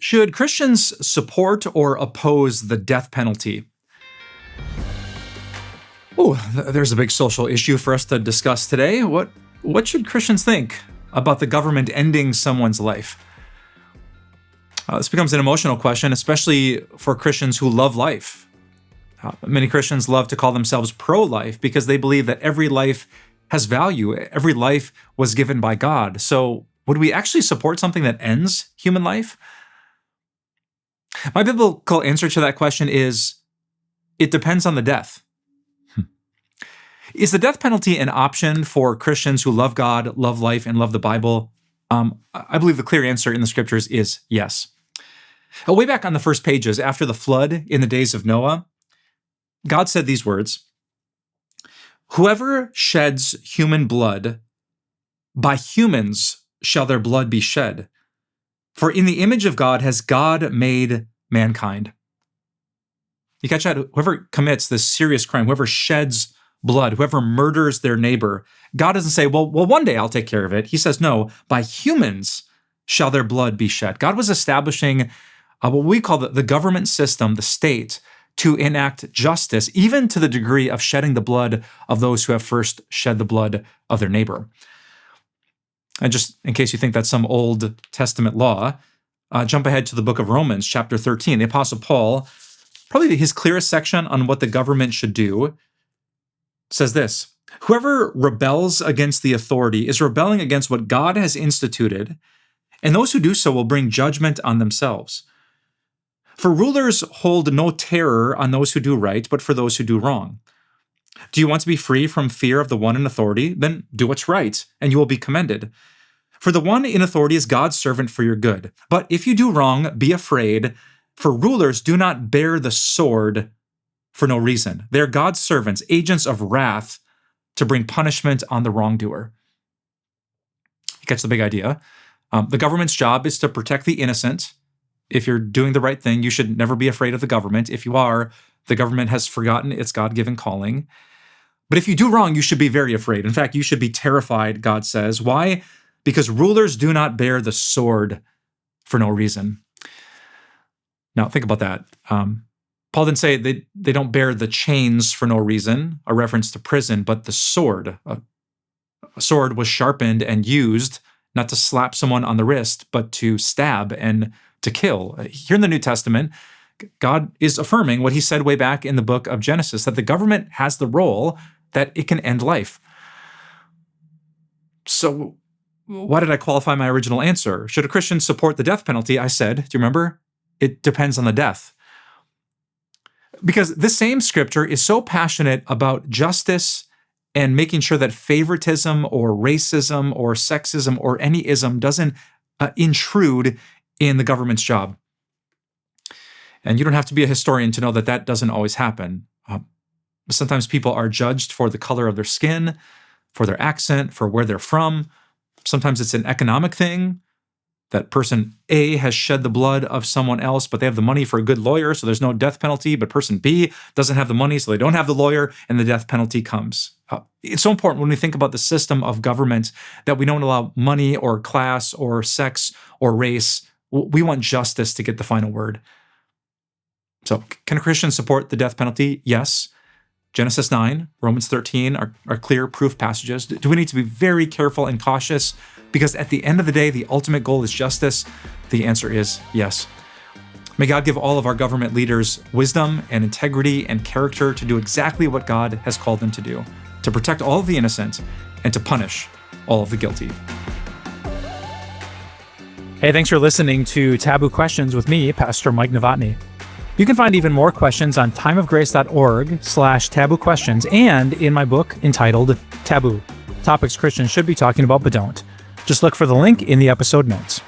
Should Christians support or oppose the death penalty? Oh, there's a big social issue for us to discuss today. What should Christians think about the government ending someone's life? This becomes an emotional question, especially for Christians who love life. Many Christians love to call themselves pro-life because they believe that every life has value. Every life was given by God. So would we actually support something that ends human life? My biblical answer to that question is, it depends on the death. Is the death penalty an option for Christians who love God, love life, and love the Bible? I believe the clear answer in the scriptures is yes. Way back on the first pages, after the flood in the days of Noah, God said these words, "Whoever sheds human blood, by humans shall their blood be shed. For in the image of God has God made mankind." You catch that? Whoever commits this serious crime, whoever sheds blood, whoever murders their neighbor, God doesn't say, well, one day I'll take care of it. He says, no, by humans shall their blood be shed. God was establishing what we call the government system, the state, to enact justice, even to the degree of shedding the blood of those who have first shed the blood of their neighbor. And just in case you think that's some Old Testament law, jump ahead to the book of Romans, chapter 13. The Apostle Paul, probably his clearest section on what the government should do, says this, "Whoever rebels against the authority is rebelling against what God has instituted, and those who do so will bring judgment on themselves. For rulers hold no terror on those who do right, but for those who do wrong. Do you want to be free from fear of the one in authority? Then do what's right, and you will be commended. For the one in authority is God's servant for your good. But if you do wrong, be afraid, for rulers do not bear the sword for no reason. They're God's servants, agents of wrath to bring punishment on the wrongdoer." You catch the big idea. The government's job is to protect the innocent. If you're doing the right thing, you should never be afraid of the government. If you are, the government has forgotten its God-given calling. But if you do wrong, you should be very afraid. In fact, you should be terrified, God says. Why? Because rulers do not bear the sword for no reason. Now, think about that. Paul didn't say they don't bear the chains for no reason, a reference to prison, but the sword. A sword was sharpened and used not to slap someone on the wrist, but to stab and to kill. Here in the New Testament, God is affirming what he said way back in the book of Genesis, that the government has the role that it can end life. So why did I qualify my original answer? Should a Christian support the death penalty? I said, do you remember? It depends on the death. Because this same scripture is so passionate about justice and making sure that favoritism or racism or sexism or any ism doesn't intrude in the government's job. And you don't have to be a historian to know that that doesn't always happen. Sometimes people are judged for the color of their skin, for their accent, for where they're from. Sometimes it's an economic thing. That person A has shed the blood of someone else, but they have the money for a good lawyer, so there's no death penalty. But person B doesn't have the money, so they don't have the lawyer, and the death penalty comes. It's so important when we think about the system of government that we don't allow money or class or sex or race. We want justice to get the final word. So can a Christian support the death penalty? Yes. Genesis 9, Romans 13 are clear proof passages. Do we need to be very careful and cautious? Because at the end of the day, the ultimate goal is justice. The answer is yes. May God give all of our government leaders wisdom and integrity and character to do exactly what God has called them to do, to protect all of the innocent and to punish all of the guilty. Hey, thanks for listening to Taboo Questions with me, Pastor Mike Novotny. You can find even more questions on timeofgrace.org/taboo questions and in my book entitled Taboo, Topics Christians Should Be Talking About But Don't. Just look for the link in the episode notes.